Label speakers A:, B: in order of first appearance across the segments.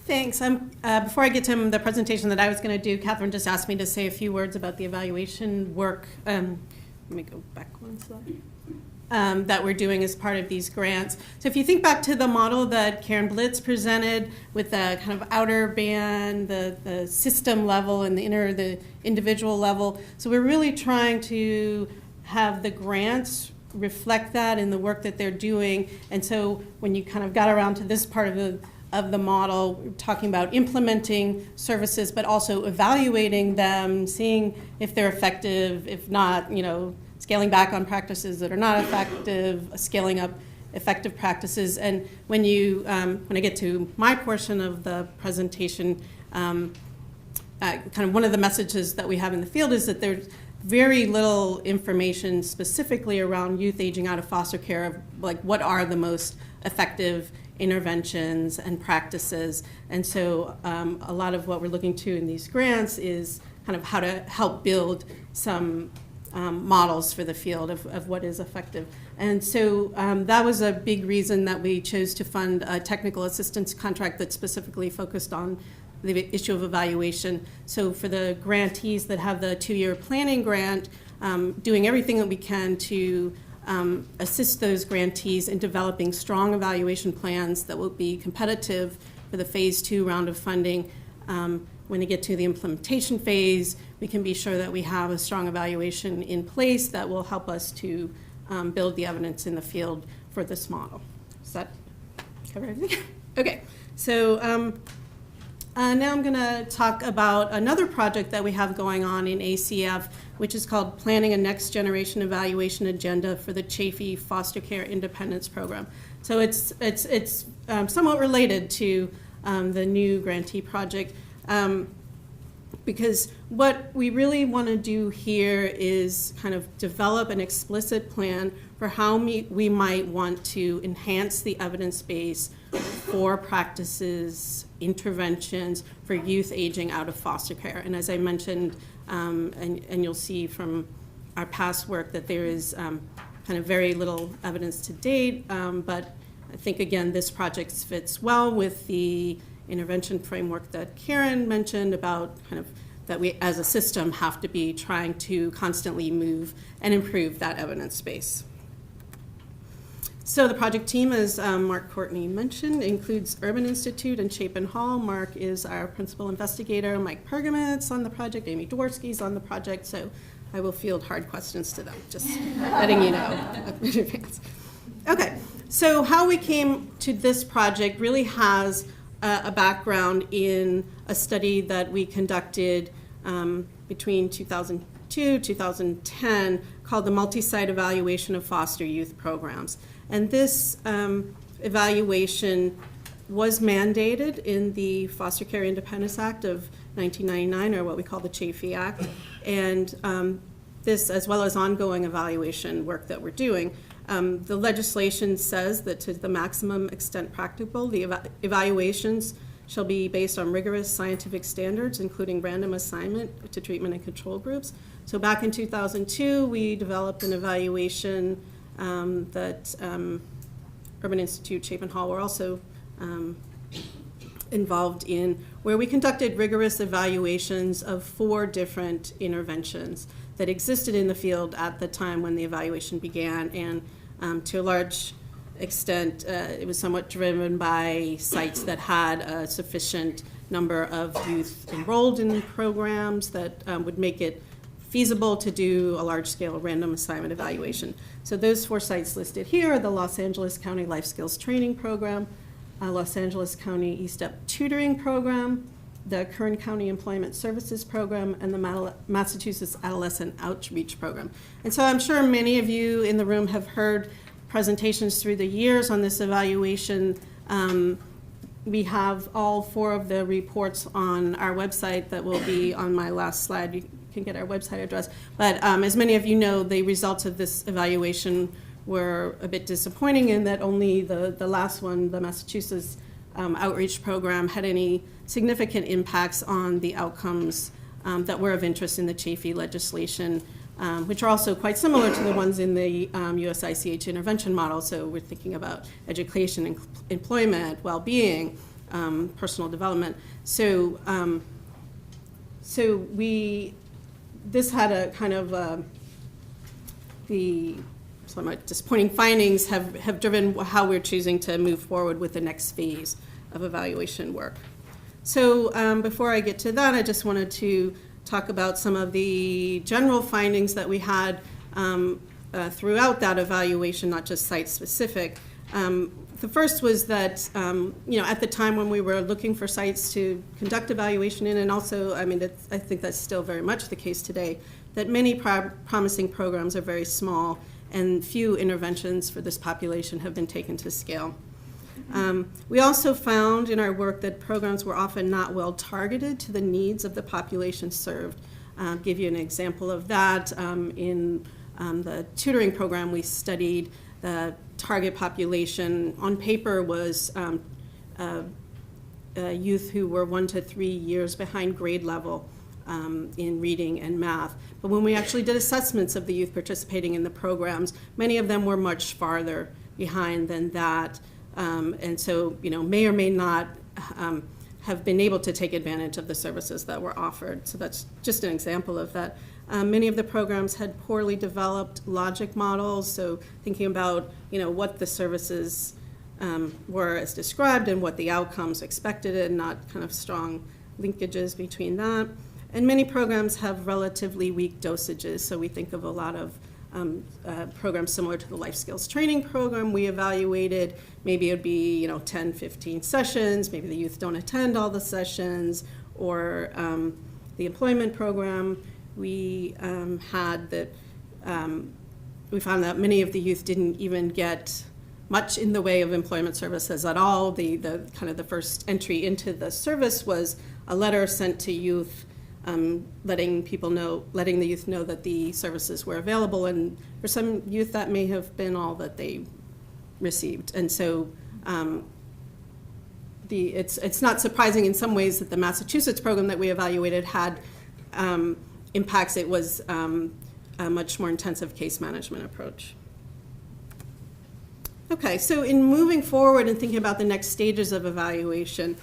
A: Thanks. Before I get to the presentation that I was going to do, Catherine just asked me to say a few words about the evaluation work. Let me go back one slide. That we're doing as part of these grants. So if you think back to the model that Karen Blitz presented with the kind of outer band, the system level, and the individual level. So we're really trying to have the grants reflect that in the work that they're doing. And so when you kind of got around to this part of the model, we're talking about implementing services, but also evaluating them, seeing if they're effective, if not, scaling back on practices that are not effective, scaling up effective practices. And when I get to my portion of the presentation, kind of one of the messages that we have in the field is that there's very little information specifically around youth aging out of foster care, of like what are the most effective interventions and practices. And so a lot of what we're looking to in these grants is kind of how to help build some models for the field of what is effective. And so that was a big reason that we chose to fund a technical assistance contract that specifically focused on the issue of evaluation. So for the grantees that have the 2-year planning grant, doing everything that we can to assist those grantees in developing strong evaluation plans that will be competitive for the phase 2 round of funding. When they get to the implementation phase, we can be sure that we have a strong evaluation in place that will help us to build the evidence in the field for this model. Does that cover everything? Okay, so now I'm going to talk about another project that we have going on in ACF, which is called Planning a Next Generation Evaluation Agenda for the Chafee Foster Care Independence Program. So it's somewhat related to the new grantee project. Because what we really want to do here is kind of develop an explicit plan for how we might want to enhance the evidence base for practices, interventions for youth aging out of foster care. And as I mentioned, and you'll see from our past work that there is kind of very little evidence to date, but I think, again, this project fits well with the intervention framework that Karen mentioned about kind of that we as a system have to be trying to constantly move and improve that evidence base. So the project team, as Mark Courtney mentioned, includes Urban Institute and Chapin Hall. Mark is our principal investigator. Mike Pergamit's on the project. Amy Dworsky's on the project. So I will field hard questions to them, just letting you know in advance. Okay, so how we came to this project really has a background in a study that we conducted between 2002 2010 called the Multi-Site Evaluation of Foster Youth Programs. And this evaluation was mandated in the Foster Care Independence Act of 1999, or what we call the Chafee Act. And this, as well as ongoing evaluation work that we're doing, the legislation says that to the maximum extent practicable, the evaluations shall be based on rigorous scientific standards, including random assignment to treatment and control groups. So back in 2002, we developed an evaluation that Urban Institute, Chapin Hall were also involved in, where we conducted rigorous evaluations of 4 different interventions that existed in the field at the time when the evaluation began. And to a large extent, it was somewhat driven by sites that had a sufficient number of youth enrolled in programs that would make it feasible to do a large-scale random assignment evaluation. So those 4 sites listed here are the Los Angeles County Life Skills Training Program, Los Angeles County E-Step Tutoring Program, the Kern County Employment Services Program, and the Massachusetts Adolescent Outreach Program. And so I'm sure many of you in the room have heard presentations through the years on this evaluation. We have all 4 of the reports on our website that will be on my last slide. You can get our website address. But as many of you know, the results of this evaluation were a bit disappointing in that only the last one, the Massachusetts Outreach Program, had any significant impacts on the outcomes that were of interest in the Chafee legislation, which are also quite similar to the ones in the USICH intervention model. So we're thinking about education, employment, well-being, personal development. So, this had a kind of some disappointing findings have driven how we're choosing to move forward with the next phase of evaluation work. So before I get to that, I just wanted to talk about some of the general findings that we had throughout that evaluation, not just site-specific. The first was that, at the time when we were looking for sites to conduct evaluation in, and also, I think that's still very much the case today, that many promising programs are very small and few interventions for this population have been taken to scale. We also found in our work that programs were often not well targeted to the needs of the population served. I'll give you an example of that. In the tutoring program we studied, the target population on paper was youth who were 1 to 3 years behind grade level in reading and math. But when we actually did assessments of the youth participating in the programs, many of them were much farther behind than that. And so, may or may not have been able to take advantage of the services that were offered. So that's just an example of that. Many of the programs had poorly developed logic models, so thinking about, what the services were as described and what the outcomes expected, and not kind of strong linkages between that. And many programs have relatively weak dosages, so we think of a lot of programs similar to the life skills training program we evaluated. Maybe it would be 10, 15 sessions, maybe the youth don't attend all the sessions, or the employment program we had that we found that many of the youth didn't even get much in the way of employment services at all. The kind of the first entry into the service was a letter sent to youth letting the youth know that the services were available, and for some youth that may have been all that they received. And so it's not surprising in some ways that the Massachusetts program that we evaluated had impacts. It was a much more intensive case management approach. Okay, so in moving forward and thinking about the next stages of evaluation,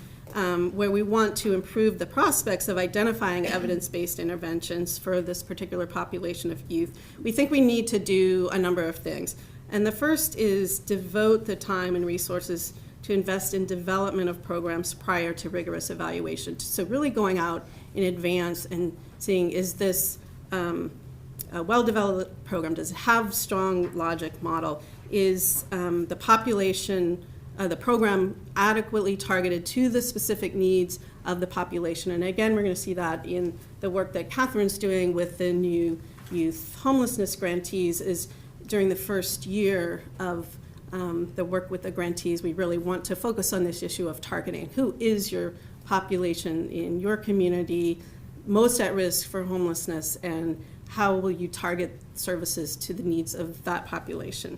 A: where we want to improve the prospects of identifying evidence-based interventions for this particular population of youth, we think we need to do a number of things. And the first is devote the time and resources to invest in development of programs prior to rigorous evaluation. So really going out in advance and seeing, is this a well-developed program? Does it have strong logic model? Is the population, the program adequately targeted to the specific needs of the population? And again, we're going to see that in the work that Catherine's doing with the new youth homelessness grantees. Is during the first year of the work with the grantees, we really want to focus on this issue of targeting. Who is your population in your community most at risk for homelessness, and how will you target services to the needs of that population?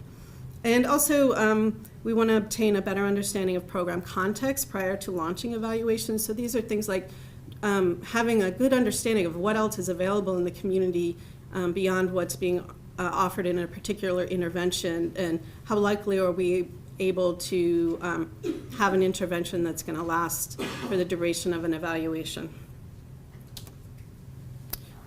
A: And also, we want to obtain a better understanding of program context prior to launching evaluations. So these are things like having a good understanding of what else is available in the community beyond what's being offered in a particular intervention, and how likely are we able to have an intervention that's going to last for the duration of an evaluation.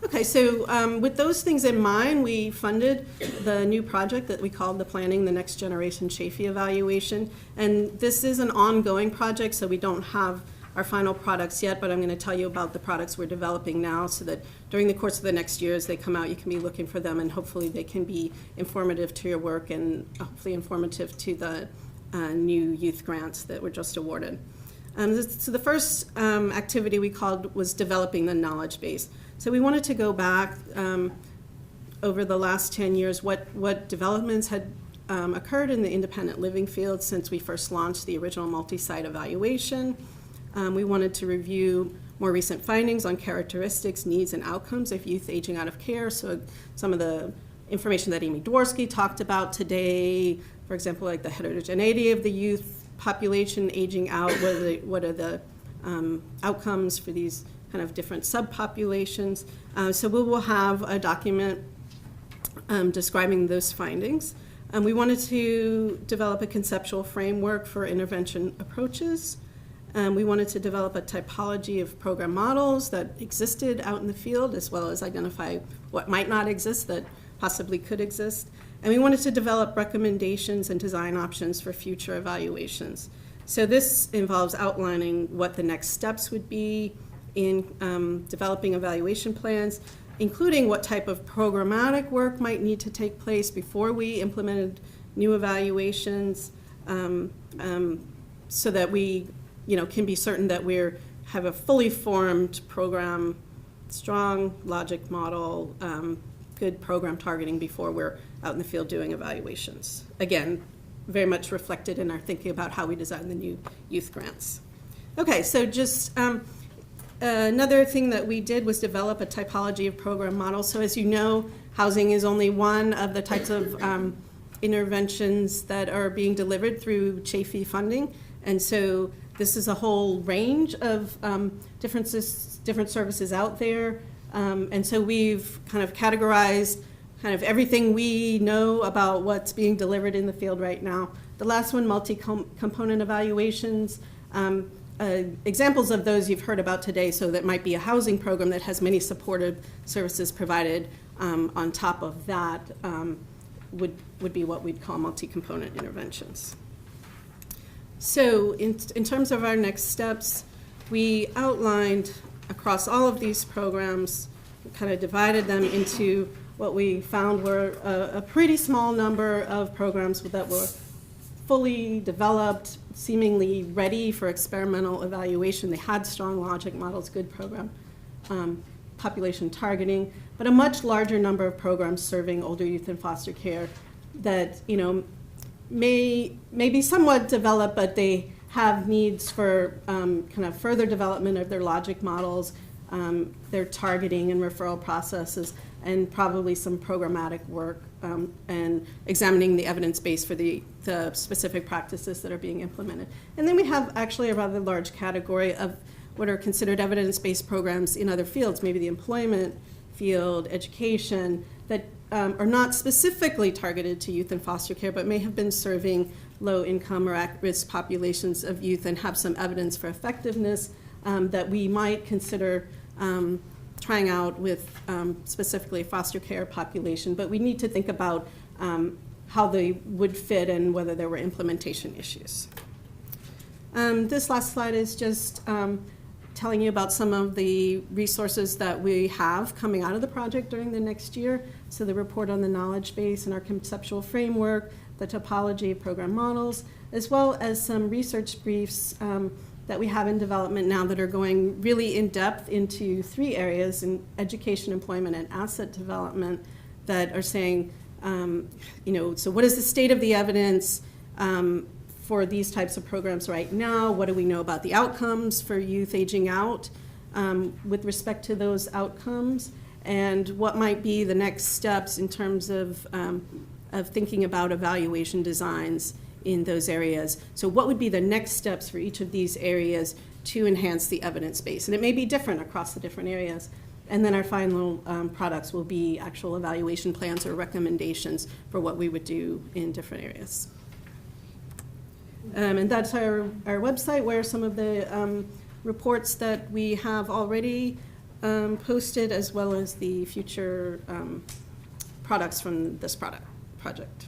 A: Okay, so with those things in mind, we funded the new project that we called the Planning the Next Generation Chafee Evaluation. And this is an ongoing project, so we don't have our final products yet, but I'm going to tell you about the products we're developing now, so that during the course of the next year as they come out, you can be looking for them, and hopefully they can be informative to your work and hopefully informative to the new youth grants that were just awarded. So the first activity we called was developing the knowledge base. So we wanted to go back over the last 10 years, what developments had occurred in the independent living field since we first launched the original multi-site evaluation. We wanted to review more recent findings on characteristics, needs, and outcomes of youth aging out of care. So some of the information that Amy Dworsky talked about today, for example, like the heterogeneity of the youth population aging out, what are the outcomes for these kind of different subpopulations. So we will have a document describing those findings. We wanted to develop a conceptual framework for intervention approaches. We wanted to develop a typology of program models that existed out in the field, as well as identify what might not exist that possibly could exist. And we wanted to develop recommendations and design options for future evaluations. So this involves outlining what the next steps would be in developing evaluation plans, including what type of programmatic work might need to take place before we implemented new evaluations, so that we can be certain that we have a fully formed program, strong logic model, good program targeting before we're out in the field doing evaluations. Again, very much reflected in our thinking about how we design the new youth grants. Okay, so just another thing that we did was develop a typology of program models. So as you know, housing is only one of the types of interventions that are being delivered through Chafee funding. And so this is a whole range of different services out there. And so we've kind of categorized kind of everything we know about what's being delivered in the field right now. The last one, multi-component evaluations. Examples of those you've heard about today, so that might be a housing program that has many supportive services provided on top of that, would be what we'd call multi-component interventions. So in terms of our next steps, we outlined across all of these programs, kind of divided them into what we found were a pretty small number of programs that were fully developed, seemingly ready for experimental evaluation. They had strong logic models, good program population targeting, but a much larger number of programs serving older youth in foster care that may be somewhat developed, but they have needs for kind of further development of their logic models, their targeting and referral processes, and probably some programmatic work and examining the evidence base for the specific practices that are being implemented. And then we have actually a rather large category of what are considered evidence-based programs in other fields, maybe the employment field, education, that are not specifically targeted to youth in foster care, but may have been serving low-income or at-risk populations of youth and have some evidence for effectiveness that we might consider trying out with specifically a foster care population. But we need to think about how they would fit and whether there were implementation issues. This last slide is just telling you about some of the resources that we have coming out of the project during the next year. So the report on the knowledge base and our conceptual framework, the topology of program models, as well as some research briefs that we have in development now that are going really in depth into 3 areas in education, employment, and asset development that are saying, so what is the state of the evidence for these types of programs right now? What do we know about the outcomes for youth aging out with respect to those outcomes? And what might be the next steps in terms of thinking about evaluation designs in those areas? So what would be the next steps for each of these areas to enhance the evidence base? And it may be different across the different areas. And then our final products will be actual evaluation plans or recommendations for what we would do in different areas. And that's our website, where some of the reports that we have already posted, as well as the future products from this project.